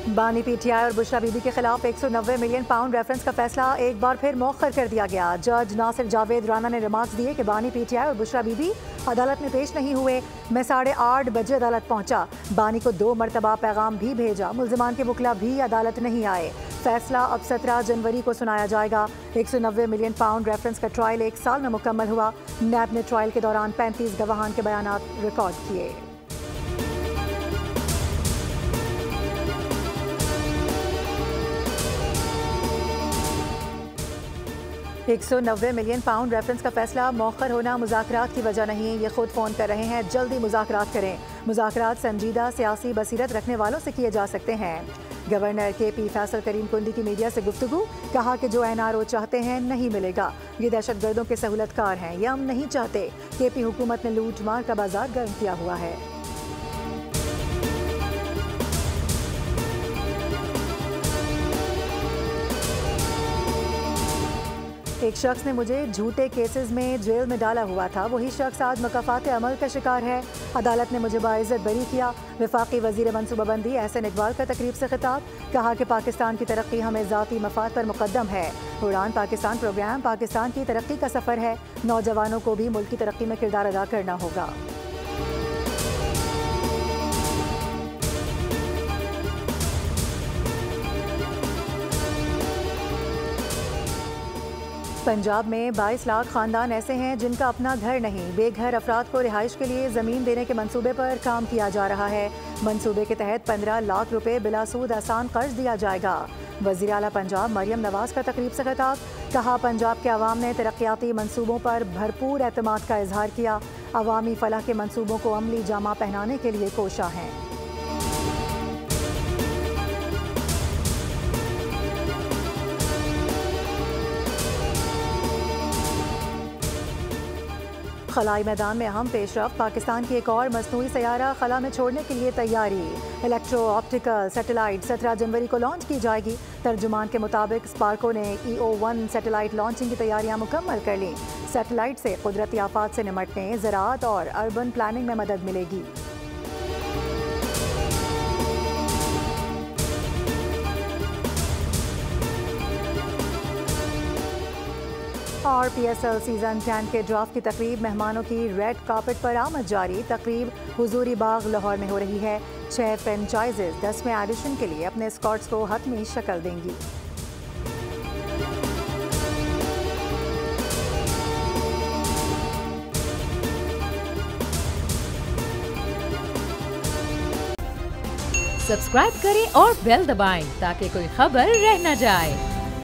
बानी पीटीआई और बुशरा बीबी के खिलाफ 190 मिलियन पाउंड रेफरेंस का फैसला एक बार फिर मौखर कर दिया गया। जज नासिर जावेद राना ने रिमार्क्स दिए कि बानी पीटीआई और बुशरा बीबी अदालत में पेश नहीं हुए। मैं 8:30 बजे अदालत पहुंचा। बानी को 2 मरतबा पैगाम भी भेजा। मुल्जिमान के वकील भी अदालत नहीं आए। फैसला अब 17 जनवरी को सुनाया जाएगा। 190 मिलियन पाउंड रेफरेंस का ट्रायल 1 साल में मुकम्मल हुआ। नैब ने ट्रायल के दौरान 35 गवाहान के बयानात रिकॉर्ड किए। 190 मिलियन पाउंड रेफरेंस का फैसला मौखर होना मुज़ाकरात की वजह नहीं। ये खुद फ़ोन कर रहे हैं, जल्दी मुज़ाकरात करें। मुज़ाकरात संजीदा सियासी बसीरत रखने वालों से किए जा सकते हैं। गवर्नर KP फैसल करीम कुंडी की मीडिया से गुफ्तगू, कहा कि जो NRO चाहते हैं नहीं मिलेगा। ये दहशतगर्दों के सहूलतकार हैं, ये हम नहीं चाहते। KP हुकूमत ने लूट मार का बाजार गर्म किया हुआ है। एक शख्स ने मुझे झूठे केसेस में जेल में डाला हुआ था। वही शख्स आज मकाफात अमल का शिकार है। अदालत ने मुझे बाइज्जत बरी किया। वफाकी वजीर मनसूबाबंदी एहसन इकबाल का तकरीब से खिताब, कहा कि पाकिस्तान की तरक्की हमें ज़ाती मफाद पर मुकद्दम है। उड़ान पाकिस्तान प्रोग्राम पाकिस्तान की तरक्की का सफ़र है। नौजवानों को भी मुल्क की तरक्की में किरदार अदा करना होगा। पंजाब में 22 लाख खानदान ऐसे हैं जिनका अपना घर नहीं। बेघर अफराद को रिहाइश के लिए ज़मीन देने के मंसूबे पर काम किया जा रहा है। मंसूबे के तहत 15 लाख रुपए बिलासूद आसान कर्ज दिया जाएगा। वज़ीर आला पंजाब मरियम नवाज का तकरीब से खिताब, कहा पंजाब के अवाम ने तरक्याती मंसूबों पर भरपूर एतमाद का इजहार किया। अवामी फलाह के मंसूबों को अमली जामा पहनाने के लिए कोशा हैं। खलाई मैदान में अहम पेशरफ, पाकिस्तान की एक और मसनूई सैयारा खला में छोड़ने के लिए तैयारी। इलेक्ट्रो ऑप्टिकल सैटेलाइट 17 जनवरी को लॉन्च की जाएगी। तर्जुमान के मुताबिक स्पार्को ने EO-1 सैटेलाइट लॉन्चिंग की तैयारियां मुकम्मल कर ली। सैटेलाइट से कुदरती आफात से निमटने, ज़राअत और अर्बन प्लानिंग में मदद मिलेगी। और PSL सीजन 10 के ड्राफ्ट की तकरीब, मेहमानों की रेड कार्पेट पर आमद जारी। तकरीब हुजूरी बाग लाहौर में हो रही है। 6 फ्रेंचाइजेज 10वें एडिशन के लिए अपने स्क्वाड्स को हतमी शक्ल देंगी। सब्सक्राइब करें और बेल दबाएं ताकि कोई खबर रह न जाए।